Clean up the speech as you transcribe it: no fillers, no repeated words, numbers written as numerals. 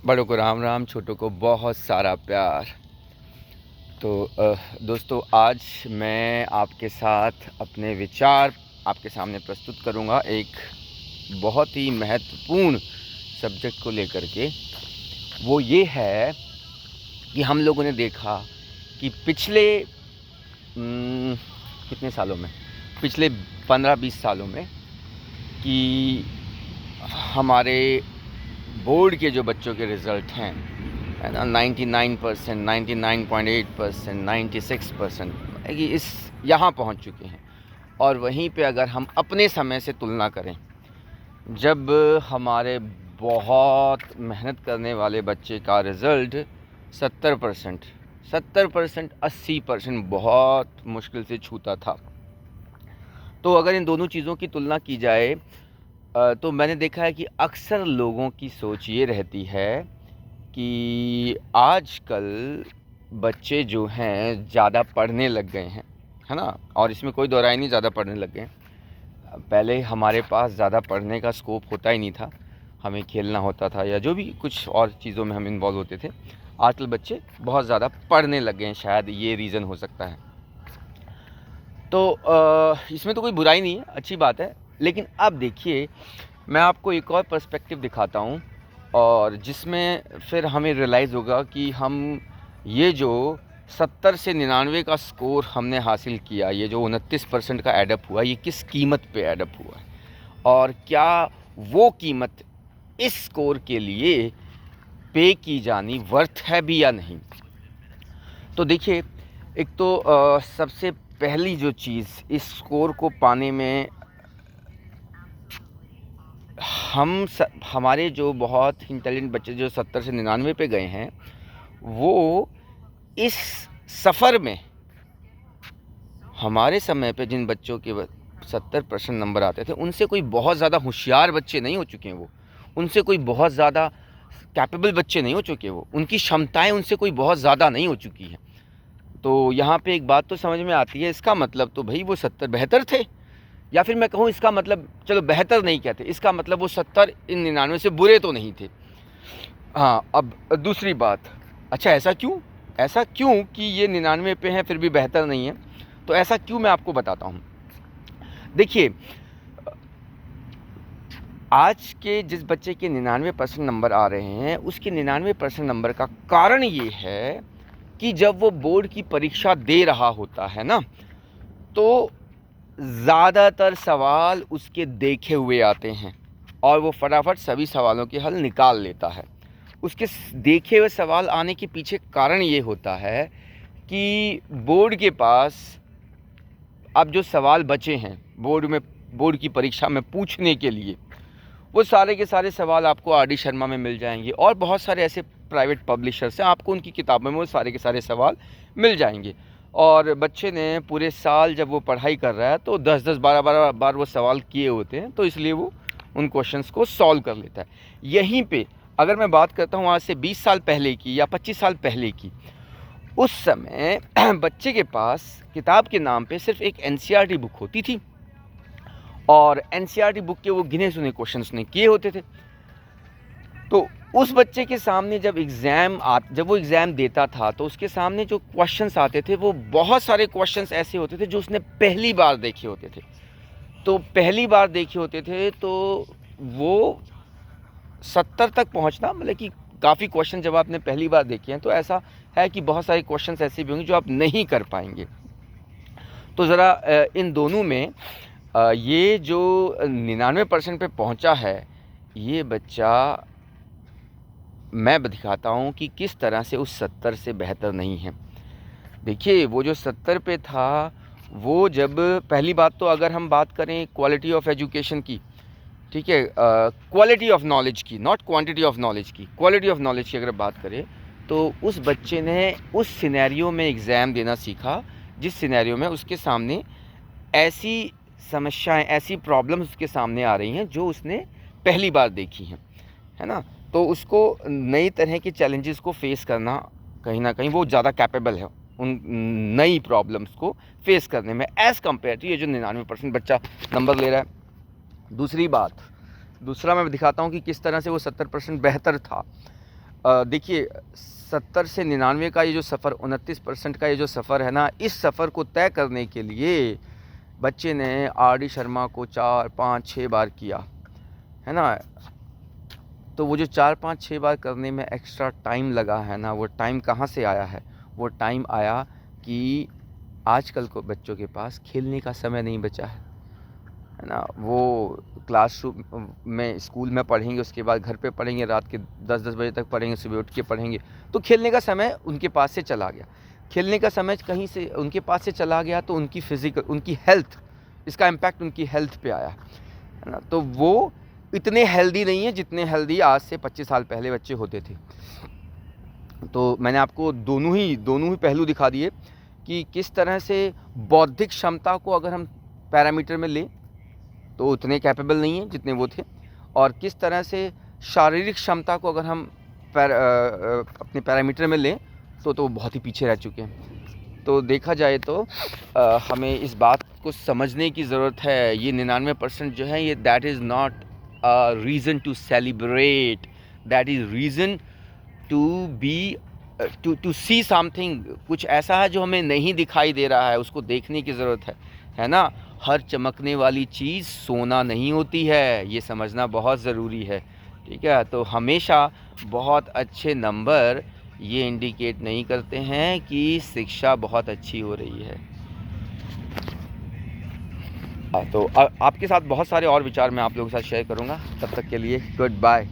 बड़ों को राम राम, छोटों को बहुत सारा प्यार। तो दोस्तों, आज मैं आपके साथ अपने विचार आपके सामने प्रस्तुत करूंगा एक बहुत ही महत्वपूर्ण सब्जेक्ट को लेकर के। वो ये है कि हम लोगों ने देखा कि पिछले कितने सालों में, पिछले 15-20 सालों में, कि हमारे बोर्ड के जो बच्चों के रिज़ल्ट हैं, है ना, 99%, 99.8%, 96% कि इस यहाँ पहुँच चुके हैं। और वहीं पे अगर हम अपने समय से तुलना करें, जब हमारे बहुत मेहनत करने वाले बच्चे का रिज़ल्ट 70%, 80% बहुत मुश्किल से छूता था। तो अगर इन दोनों चीज़ों की तुलना की जाए तो मैंने देखा है कि अक्सर लोगों की सोच ये रहती है कि आजकल बच्चे जो हैं ज़्यादा पढ़ने लग गए हैं, है ना। और इसमें कोई दो राय नहीं, ज़्यादा पढ़ने लग गए हैं। पहले हमारे पास ज़्यादा पढ़ने का स्कोप होता ही नहीं था, हमें खेलना होता था या जो भी कुछ और चीज़ों में हम इन्वॉल्व होते थे। आजकल बच्चे बहुत ज़्यादा पढ़ने लग गए हैं, शायद ये रीज़न हो सकता है। तो इसमें तो कोई बुराई नहीं है, अच्छी बात है। लेकिन अब देखिए, मैं आपको एक और पर्सपेक्टिव दिखाता हूँ, और जिसमें फिर हमें रियलाइज़ होगा कि हम ये जो 70 से 99 का स्कोर हमने हासिल किया, ये जो 29% का एडअप हुआ, ये किस कीमत पे एडअप हुआ है, और क्या वो कीमत इस स्कोर के लिए पे की जानी वर्थ है भी या नहीं। तो देखिए, एक तो सबसे पहली जो चीज़ इस स्कोर को पाने में हमारे जो बहुत इंटेलिजेंट बच्चे जो 70 से 99 पे गए हैं, वो इस सफ़र में हमारे समय पे जिन बच्चों के 70% नंबर आते थे, उनसे कोई बहुत ज़्यादा होशियार बच्चे नहीं हो चुके हैं। वो उनसे कोई बहुत ज़्यादा कैपेबल बच्चे नहीं हो चुके। वो उनकी क्षमताएं उनसे कोई बहुत ज़्यादा नहीं हो चुकी हैं। तो यहाँ पे एक बात तो समझ में आती है, इसका मतलब तो भाई वो 70 बेहतर थे, या फिर मैं कहूँ इसका मतलब, चलो बेहतर नहीं कहते, इसका मतलब वो 70 इन 99 से बुरे तो नहीं थे। हाँ, अब दूसरी बात, अच्छा ऐसा क्यों कि ये 99 पे हैं फिर भी बेहतर नहीं है? तो ऐसा क्यों, मैं आपको बताता हूँ। देखिए, आज के जिस बच्चे के 99% नंबर आ रहे हैं, उसके 99% नंबर का कारण ये है कि जब वो बोर्ड की परीक्षा दे रहा होता है ना, तो ज़्यादातर सवाल उसके देखे हुए आते हैं और वो फटाफट सभी सवालों के हल निकाल लेता है। उसके देखे हुए सवाल आने के पीछे कारण ये होता है कि बोर्ड के पास अब जो सवाल बचे हैं बोर्ड की परीक्षा में पूछने के लिए, वो सारे के सारे सवाल आपको आर.डी. शर्मा में मिल जाएंगे, और बहुत सारे ऐसे प्राइवेट पब्लिशर्स हैं, आपको उनकी किताबों में वो सारे के सारे सवाल मिल जाएंगे। और बच्चे ने पूरे साल जब वो पढ़ाई कर रहा है तो 10-10, 12-12 बार वो सवाल किए होते हैं, तो इसलिए वो उन क्वेश्चंस को सॉल्व कर लेता है। यहीं पे अगर मैं बात करता हूँ आज से 20 साल पहले की या 25 साल पहले की, उस समय बच्चे के पास किताब के नाम पे सिर्फ एक एनसीईआरटी बुक होती थी, और एनसीईआरटी बुक के वो गिने चुने क्वेश्चन उसने किए होते थे। तो उस बच्चे के सामने जब वो एग्ज़ाम देता था, तो उसके सामने जो क्वेश्चंस आते थे, वो बहुत सारे क्वेश्चंस ऐसे होते थे जो उसने पहली बार देखे होते थे। तो पहली बार देखे होते थे तो वो 70 तक पहुंचना, मतलब कि काफ़ी क्वेश्चन जब आपने पहली बार देखे हैं, तो ऐसा है कि बहुत सारे क्वेश्चंस ऐसे भी होंगे जो आप नहीं कर पाएंगे। तो ज़रा इन दोनों में ये जो 99% पे पहुंचा है, ये बच्चा, मैं दिखाता हूँ कि किस तरह से उस 70 से बेहतर नहीं है। देखिए, वो जो 70 पे था, वो जब पहली बात तो अगर हम बात करें क्वालिटी ऑफ एजुकेशन की, ठीक है, क्वालिटी ऑफ नॉलेज की, नॉट क्वांटिटी ऑफ नॉलेज की, क्वालिटी ऑफ नॉलेज की अगर बात करें, तो उस बच्चे ने उस सिनेरियो में एग्ज़ाम देना सीखा जिस सिनेरियो में उसके सामने ऐसी समस्याएं, ऐसी प्रॉब्लम्स उसके सामने आ रही हैं जो उसने पहली बार देखी हैं, है ना। तो उसको नई तरह के चैलेंजेस को फेस करना, कहीं ना कहीं वो ज़्यादा कैपेबल है उन नई प्रॉब्लम्स को फेस करने में, एज़ कम्पेयर टू ये जो 99% बच्चा नंबर ले रहा है। दूसरा मैं दिखाता हूँ कि किस तरह से वो 70% बेहतर था। देखिए 70 से 99 का ये जो सफ़र, 29% का ये जो सफ़र है ना, इस सफ़र को तय करने के लिए बच्चे ने आर.डी. शर्मा को 4, 5, 6 बार किया, है ना। तो वो जो 4, 5, 6 बार करने में एक्स्ट्रा टाइम लगा है ना, वो टाइम कहाँ से आया है? वो टाइम आया कि आजकल को बच्चों के पास खेलने का समय नहीं बचा है ना। वो क्लासरूम में, स्कूल में पढ़ेंगे, उसके बाद घर पे पढ़ेंगे, रात के 10-10 बजे तक पढ़ेंगे, सुबह उठ के पढ़ेंगे, तो खेलने का समय उनके पास से चला गया। खेलने का समय कहीं से उनके पास से चला गया तो उनकी हेल्थ, इसका इम्पैक्ट उनकी हेल्थ पे आया, है ना। तो वो इतने हेल्दी नहीं है जितने हेल्दी आज से 25 साल पहले बच्चे होते थे। तो मैंने आपको दोनों ही पहलू दिखा दिए कि किस तरह से बौद्धिक क्षमता को अगर हम पैरामीटर में लें तो उतने कैपेबल नहीं है जितने वो थे, और किस तरह से शारीरिक क्षमता को अगर हम अपने पैरामीटर में लें तो बहुत ही पीछे रह चुके हैं। तो देखा जाए तो हमें इस बात को समझने की ज़रूरत है, ये 99% जो है, ये that is not a reason to celebrate, that is reason to be to see something. कुछ ऐसा है जो हमें नहीं दिखाई दे रहा है, उसको देखने की ज़रूरत है ना। हर चमकने वाली चीज़ सोना नहीं होती है, ये समझना बहुत ज़रूरी है, ठीक है। तो हमेशा बहुत अच्छे नंबर ये इंडिकेट नहीं करते हैं कि शिक्षा बहुत अच्छी हो रही है। तो आपके साथ बहुत सारे और विचार मैं आप लोगों के साथ शेयर करूँगा। तब तक के लिए गुड बाय।